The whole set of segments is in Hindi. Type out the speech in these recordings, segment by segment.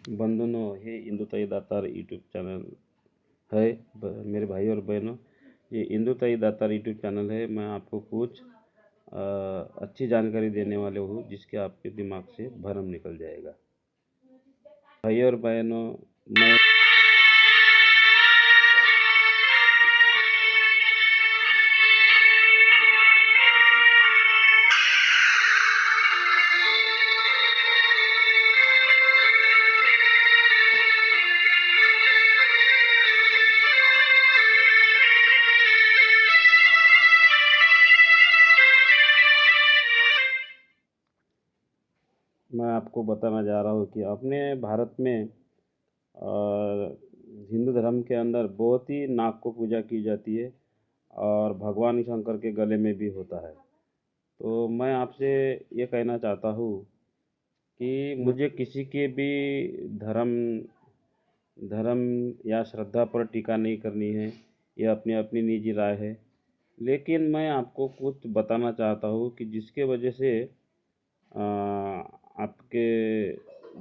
बंधुओं, ये इंदुताई दातार यूट्यूब चैनल है। मेरे भाई और बहनों, ये इंदुताई दातार यूट्यूब चैनल है। मैं आपको कुछ अच्छी जानकारी देने वाले हूँ जिसके आपके दिमाग से भरम निकल जाएगा। भाई और बहनों, मैं आपको बताना जा रहा हूँ कि अपने भारत में हिंदू धर्म के अंदर बहुत ही नाग को पूजा की जाती है और भगवान शंकर के गले में भी होता है। तो मैं आपसे ये कहना चाहता हूँ कि मुझे किसी के भी धर्म धर्म या श्रद्धा पर टीका नहीं करनी है। ये अपनी अपनी निजी राय है। लेकिन मैं आपको कुछ बताना चाहता हूँ कि जिसके वजह से आपके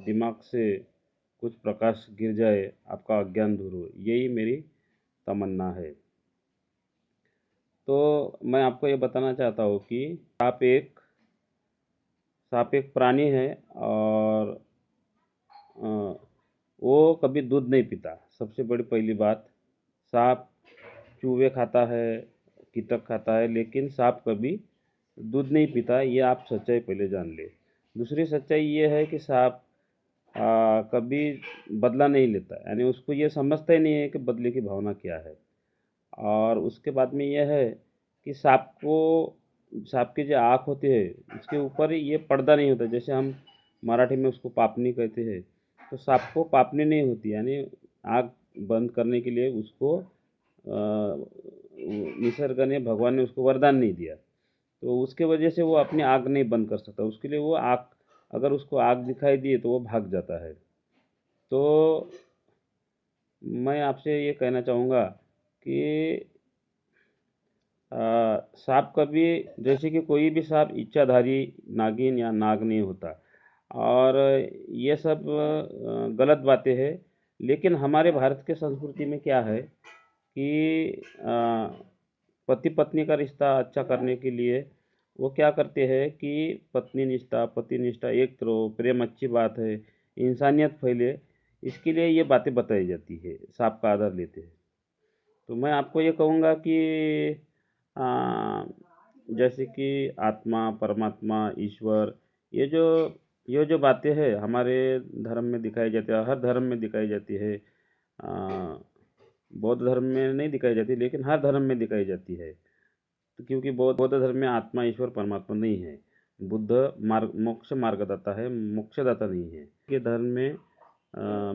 दिमाग से कुछ प्रकाश गिर जाए, आपका अज्ञान दूर हो, यही मेरी तमन्ना है। तो मैं आपको ये बताना चाहता हूँ कि सांप एक प्राणी है और अ, वो कभी दूध नहीं पीता। सबसे बड़ी पहली बात, सांप चूहे खाता है, कीटक खाता है, लेकिन सांप कभी दूध नहीं पीता। ये आप सच्चाई पहले जान ले। दूसरी सच्चाई ये है कि सांप कभी बदला नहीं लेता, यानी उसको ये समझता ही नहीं है कि बदले की भावना क्या है। और उसके बाद में यह है कि सांप की जो आँख होती है, उसके ऊपर ये पर्दा नहीं होता। जैसे हम मराठी में उसको पापनी कहते हैं, तो सांप को पापनी नहीं होती, यानी आँख बंद करने के लिए उसको निसर्ग ने, भगवान ने उसको वरदान नहीं दिया। तो उसके वजह से वो अपनी आँख नहीं बंद कर सकता। उसके लिए वो आँख, अगर उसको आँख दिखाई दिए तो वो भाग जाता है। तो मैं आपसे ये कहना चाहूँगा कि सांप कभी, जैसे कि कोई भी सांप इच्छाधारी नागिन या नाग नहीं होता। और ये सब गलत बातें हैं। लेकिन हमारे भारत के संस्कृति में क्या है कि पति पत्नी का रिश्ता अच्छा करने के लिए वो क्या करते हैं कि पत्नी निष्ठा, पति निष्ठा एक करो, प्रेम अच्छी बात है, इंसानियत फैले, इसके लिए ये बातें बताई जाती है, सांप का आधार लेते हैं। तो मैं आपको ये कहूँगा कि अ, जैसे कि आत्मा, परमात्मा, ईश्वर, ये जो ये जो बातें हैं हमारे धर्म में दिखाई जाती है, हर धर्म में दिखाई जाती है। बौद्ध धर्म में नहीं दिखाई जाती, लेकिन हर धर्म में दिखाई जाती है। तो क्योंकि बौद्ध धर्म में आत्मा, ईश्वर, परमात्मा नहीं है। बुद्ध मार्ग, मोक्ष मार्गदाता है, मोक्षदाता नहीं है। के धर्म में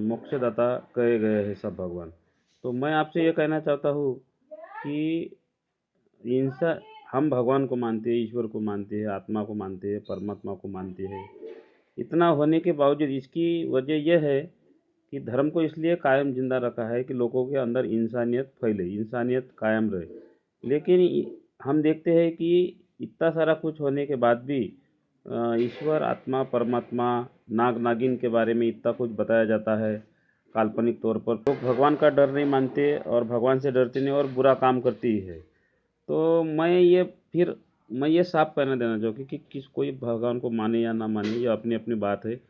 मोक्षदाता कहे गए हैं सब भगवान। तो मैं आपसे ये कहना चाहता हूँ कि इंसान, हम भगवान को मानते हैं, ईश्वर को मानते हैं, आत्मा को मानते हैं, परमात्मा को मानते हैं। इतना होने के बावजूद इसकी वजह यह है कि धर्म को इसलिए कायम जिंदा रखा है कि लोगों के अंदर इंसानियत फैले, इंसानियत कायम रहे। लेकिन हम देखते हैं कि इतना सारा कुछ होने के बाद भी ईश्वर, आत्मा, परमात्मा, नाग नागिन के बारे में इतना कुछ बताया जाता है काल्पनिक तौर पर। लोग भगवान का डर नहीं मानते और भगवान से डरते नहीं और बुरा काम करते ही है। तो मैं ये साफ कहना देना चाहूँ कि किस कोई भगवान को माने या ना माने, ये अपनी अपनी बात है।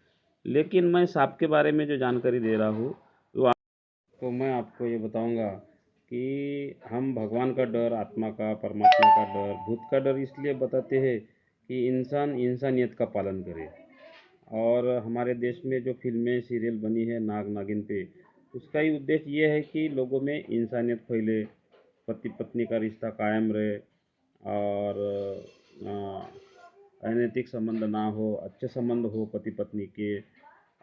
लेकिन मैं सांप के बारे में जो जानकारी दे रहा हूँ, तो मैं आपको ये बताऊंगा कि हम भगवान का डर, आत्मा का, परमात्मा का डर, भूत का डर इसलिए बताते हैं कि इंसान इंसानियत का पालन करे। और हमारे देश में जो फिल्में, सीरियल बनी है नाग नागिन पे, उसका ही उद्देश्य ये है कि लोगों में इंसानियत फैले, पति पत्नी का रिश्ता कायम रहे और अनैतिक संबंध ना हो, अच्छे संबंध हो पति पत्नी के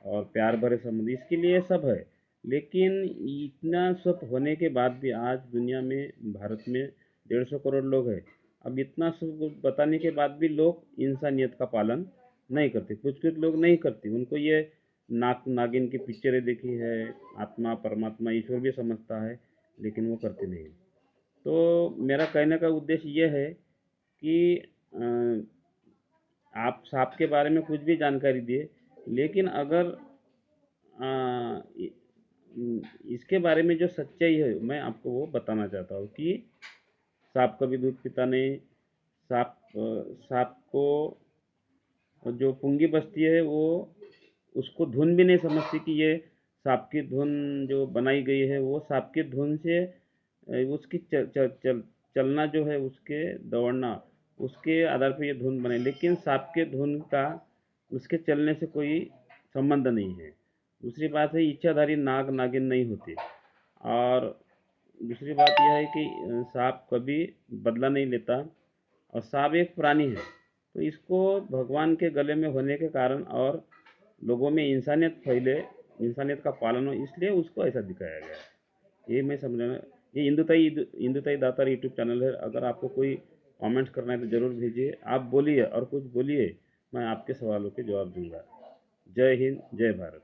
और प्यार भरे संबंध, इसके लिए सब है। लेकिन इतना सब होने के बाद भी आज दुनिया में, भारत में 150 करोड़ लोग हैं। अब इतना सब बताने के बाद भी लोग इंसानियत का पालन नहीं करते। कुछ कुछ लोग नहीं करते, उनको ये नाग नागिन की पिक्चरें देखी है, आत्मा, परमात्मा, ईश्वर भी समझता है, लेकिन वो करते नहीं। तो मेरा कहने का उद्देश्य ये है कि आप सांप के बारे में कुछ भी जानकारी दिए, लेकिन अगर इसके बारे में जो सच्चाई है मैं आपको वो बताना चाहता हूँ कि सांप कभी दूध पीता नहीं। सांप को जो पुंगी बचती है वो उसको धुन भी नहीं समझती कि ये सांप की धुन जो बनाई गई है वो सांप की धुन से उसकी चलना जो है उसके दौड़ना उसके आधार पर ये धुन बने, लेकिन सांप के धुन का उसके चलने से कोई संबंध नहीं है। दूसरी बात है इच्छाधारी नाग नागिन नहीं होती। और दूसरी बात यह है कि सांप कभी बदला नहीं लेता और सांप एक प्राणी है, तो इसको भगवान के गले में होने के कारण और लोगों में इंसानियत फैले, इंसानियत का पालन हो इसलिए उसको ऐसा दिखाया गया है। ये मैं समझ में ये हिंदुताई दातार यूट्यूब चैनल है। अगर आपको कोई कमेंट करना है तो ज़रूर भेजिए। आप बोलिए और कुछ बोलिए, मैं आपके सवालों के जवाब दूंगा। जय हिंद, जय भारत।